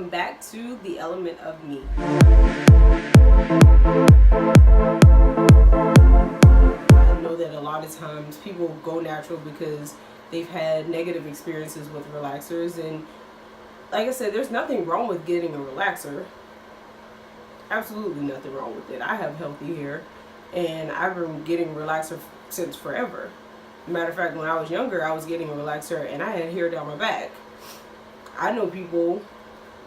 welcome back to The Element of Me. I know that a lot of times people go natural because they've had negative experiences with relaxers, and like I said, there's nothing wrong with getting a relaxer. Absolutely nothing wrong with it. I have healthy hair, and I've been getting relaxer since forever. Matter of fact, when I was younger, I was getting a relaxer and I had hair down my back. I know people,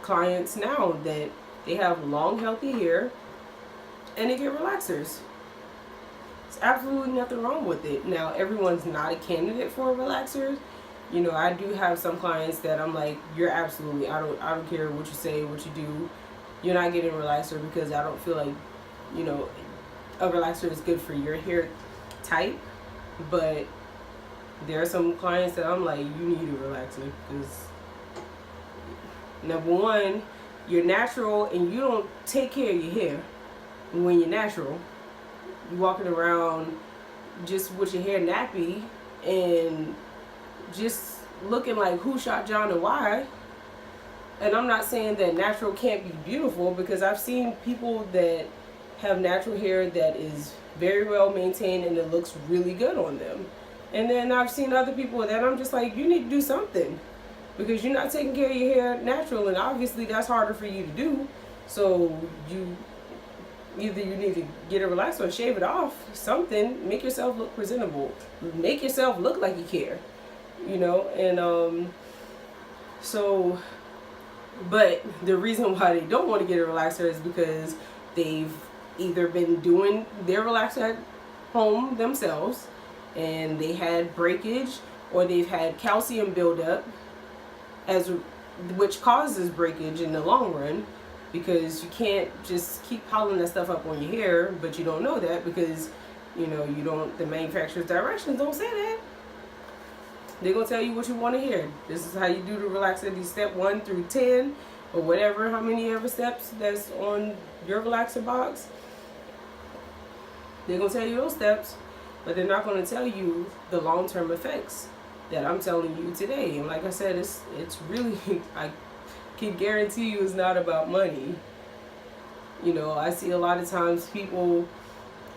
clients now, that they have long, healthy hair and they get relaxers. There's absolutely nothing wrong with it. Now, everyone's not a candidate for a relaxer. You know, I do have some clients that I'm like, you're absolutely, I don't care what you say, what you do. You're not getting a relaxer because I don't feel like, you know, a relaxer is good for your hair type. But there are some clients that I'm like, you need a relaxer because, number one, you're natural and you don't take care of your hair when you're natural. You're walking around just with your hair nappy and just looking like who shot John and why. And I'm not saying that natural can't be beautiful, because I've seen people that have natural hair that is very well maintained and it looks really good on them. And then I've seen other people that I'm just like, you need to do something, because you're not taking care of your hair natural, and obviously that's harder for you to do. So you need to get a relaxer or shave it off, something, make yourself look presentable, make yourself look like you care, you know. And but the reason why they don't want to get a relaxer is because they've either been doing their relaxer at home themselves and they had breakage, or they've had calcium buildup, which causes breakage in the long run, because you can't just keep piling that stuff up on your hair, but you don't know that because, you know, the manufacturer's directions don't say that. They're going to tell you what you want to hear. This is how you do the relaxer, these step 1 through 10, or whatever, how many ever steps that's on your relaxer box. They're going to tell you those steps, but they're not going to tell you the long-term effects that I'm telling you today. And like I said, it's really, I can guarantee you it's not about money. You know, I see a lot of times people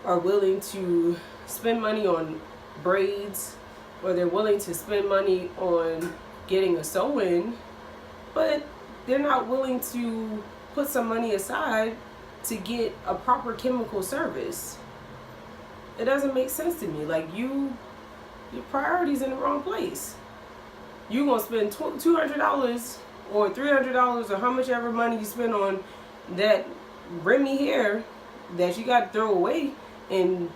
are willing to spend money on braids, or they're willing to spend money on getting a sew-in, but they're not willing to put some money aside to get a proper chemical service. It doesn't make sense to me. Like, your priorities in the wrong place. You're gonna spend $200 or $300 or how much ever money you spend on that Remy hair that you got to throw away in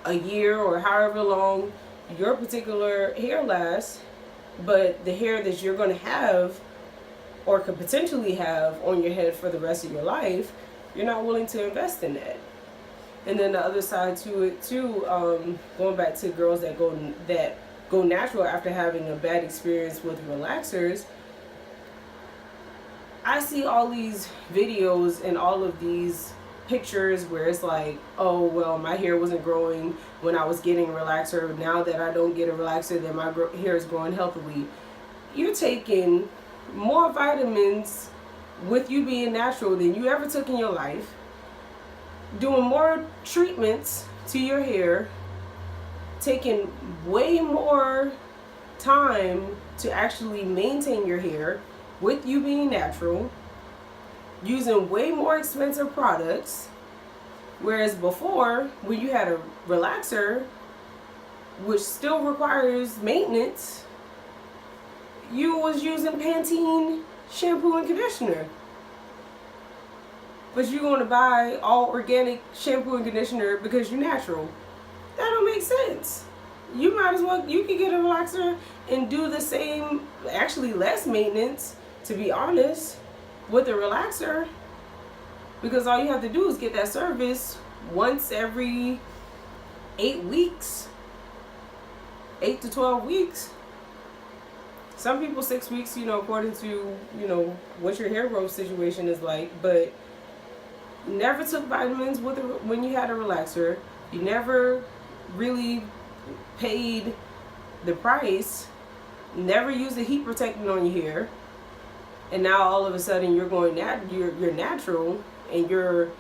a year or however long your particular hair lasts, but the hair that you're going to have or could potentially have on your head for the rest of your life, you're not willing to invest in that. And then the other side to it too, going back to girls that go natural after having a bad experience with relaxers, I see all these videos and all of these pictures where it's like, oh, well, my hair wasn't growing when I was getting a relaxer. Now that I don't get a relaxer, then my hair is growing healthily. You're taking more vitamins with you being natural than you ever took in your life, doing more treatments to your hair, taking way more time to actually maintain your hair with you being natural, using way more expensive products. Whereas before, when you had a relaxer, which still requires maintenance, you was using Pantene shampoo and conditioner. But you're going to buy all organic shampoo and conditioner because you're natural. That don't make sense. You might as well, you can get a relaxer and do the same, actually less maintenance, to be honest, with a relaxer, because all you have to do is get that service once every 8 weeks, 8 to 12 weeks. Some people 6 weeks, you know, according to, you know, what your hair growth situation is like. But never took vitamins when you had a relaxer. You never really paid the price. Never used a heat protectant on your hair. and now all of a sudden you're going you're natural and you're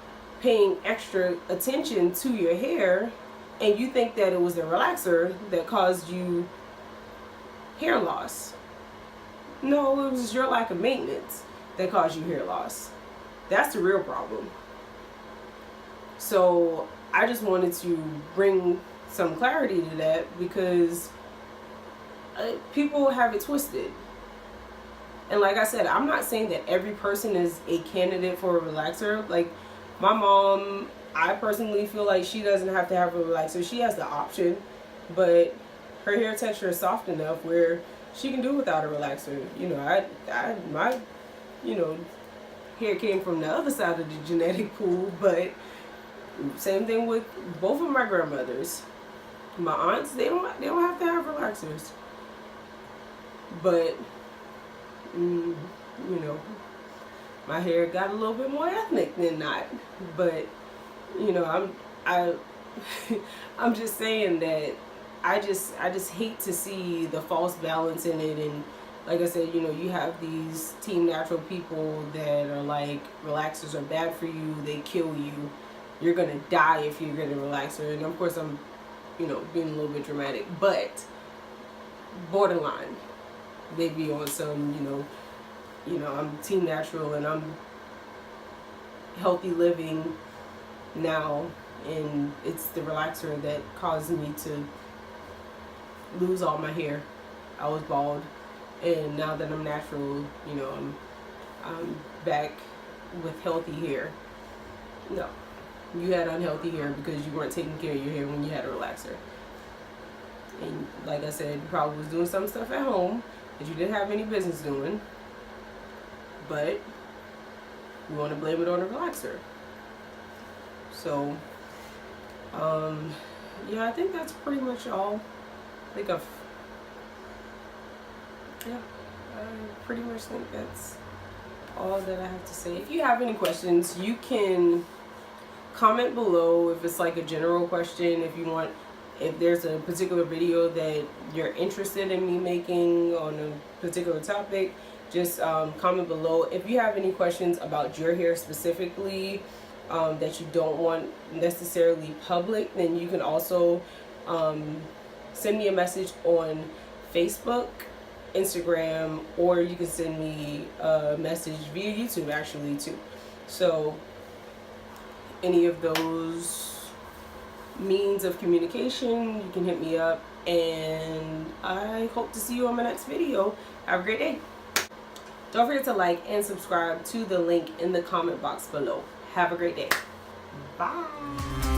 paying extra attention to your hair, and you think that it was the relaxer that caused you hair loss. No, it was your lack of maintenance that caused you hair loss. That's the real problem. So I just wanted to bring some clarity to that, because people have it twisted. And like I said, I'm not saying that every person is a candidate for a relaxer. Like my mom, I personally feel like she doesn't have to have a relaxer. She has the option, but her hair texture is soft enough where she can do without a relaxer. You know, my, you know, hair came from the other side of the genetic pool, but same thing with both of my grandmothers. My aunts, they don't have to have relaxers. But you know, my hair got a little bit more ethnic than not. But you know, I'm just saying that I just hate to see the false balance in it. And like I said, you know, you have these team natural people that are like, relaxers are bad for you, they kill you, you're gonna die if you get a relaxer. And of course I'm, you know, being a little bit dramatic, but borderline. They be on some, you know, I'm team natural and I'm healthy living now, and it's the relaxer that caused me to lose all my hair. I was bald, and now that I'm natural, you know, I'm back with healthy hair. No, you had unhealthy hair because you weren't taking care of your hair when you had a relaxer. And like I said, you probably was doing some stuff at home that you didn't have any business doing, but you want to blame it on a relaxer. So, yeah, I think that's pretty much all. I pretty much think that's all that I have to say. If you have any questions, you can comment below. If it's like a general question, if there's a particular video that you're interested in me making on a particular topic, just comment below. If you have any questions about your hair specifically that you don't want necessarily public, then you can also send me a message on Facebook, Instagram, or you can send me a message via YouTube actually too. So any of those means of communication, you can hit me up, and I hope to see you on my next video. Have a great day. Don't forget to like and subscribe to the link in the comment box below. Have a great day. Bye.